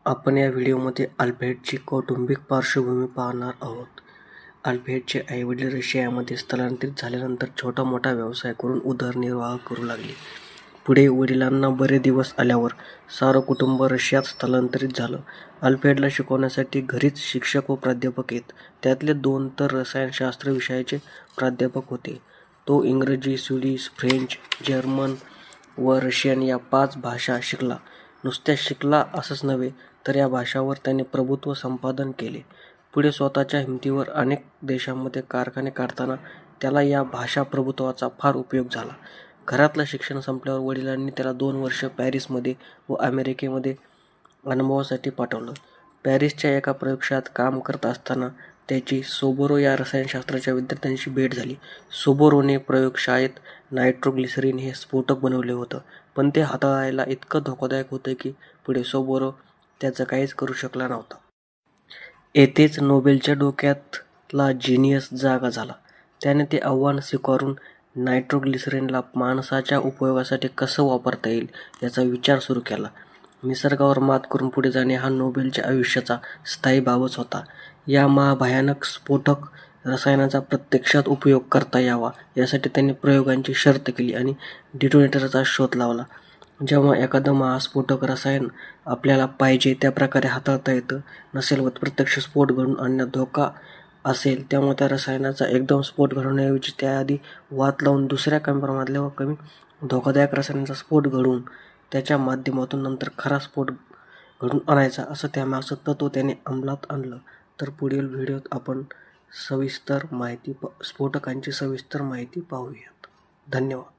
आपण या व्हिडिओमध्ये अल्फ्रेडची कौटुंबिक पार्श्वभूमी पाहणार आहोत. अल्फ्रेडचे आईवडील रशियामध्ये स्थलांतरित झाल्यानंतर छोटा मोठा व्यवसाय करून उदरनिर्वाह करू लागले. पुढे वडिलांना बरे दिवस आल्यावर सारं कुटुंब रशियात स्थलांतरित झालं. अल्फ्रेडला शिकवण्यासाठी घरीच शिक्षक व प्राध्यापक आहेत. त्यातले 2 तर रसायनशास्त्र विषयाचे प्राध्यापक होते. तो इंग्रजी, स्वीडिश, फ्रेंच, जर्मन व रशियन या 5 भाषा शिकला. नुसत्या शिकला असंच नव्हे, तर या भाषांवर त्याने प्रभुत्व संपादन केले. पुढे स्वतःच्या हिमतीवर अनेक देशांमध्ये कारखाने काढताना त्याला या भाषा प्रभुत्वाचा फार उपयोग झाला. घरातलं शिक्षण संपल्यावर वडिलांनी त्याला 2 वर्ष पॅरिसमध्ये व अमेरिकेमध्ये अनुभवासाठी पाठवलं. पॅरिसच्या एका प्रयोगशाळेत काम करत असताना त्याची सोबोरो या रसायनशास्त्राच्या विद्यार्थ्यांशी भेट झाली. सोबोरोने प्रयोगशाळेत नायट्रोग्लिसरीन हे स्फोटक बनवले होतं, पण ते हाताळायला इतकं धोकादायक होतं की पुढे सोबोरो त्याचं काहीच करू शकला नव्हता. येथेच नोबेलच्या डोक्यातला जिनियस जागा झाला. त्याने ते आव्हान स्वीकारून नायट्रोग्लिसरीनला माणसाच्या उपयोगासाठी कसं वापरता येईल याचा विचार सुरू केला. निसर्गावर मात करून पुढे जाणे हा नोबेलच्या आयुष्याचा स्थायी भावच होता. या महाभयानक स्फोटक रसायनाचा प्रत्यक्षात उपयोग करता यावा यासाठी त्यांनी प्रयोगांची शर्थ केली आणि डिटोनेटरचा शोध लावला. जेव्हा एखादं महास्फोटक रसायन आपल्याला पाहिजे त्या प्रकारे हाताळता येत नसेल व प्रत्यक्ष स्फोट घडवून आणण्यात धोका असेल, तेव्हा त्या रसायनाचा एकदम स्फोट घडवण्याऐवजी त्याआधी वात लावून दुसऱ्या कमी प्रमाणातल्या व कमी धोकादायक रसायनाचा स्फोट घडवून त्याच्या माध्यमातून नंतर खरा स्फोट घडवून आणायचा, असं त्यामागचं तत्त्व त्याने अंमलात आणलं. तर पुढील व्हिडिओत आपण स्फोटकांची सविस्तर माहिती पाहूयात. धन्यवाद.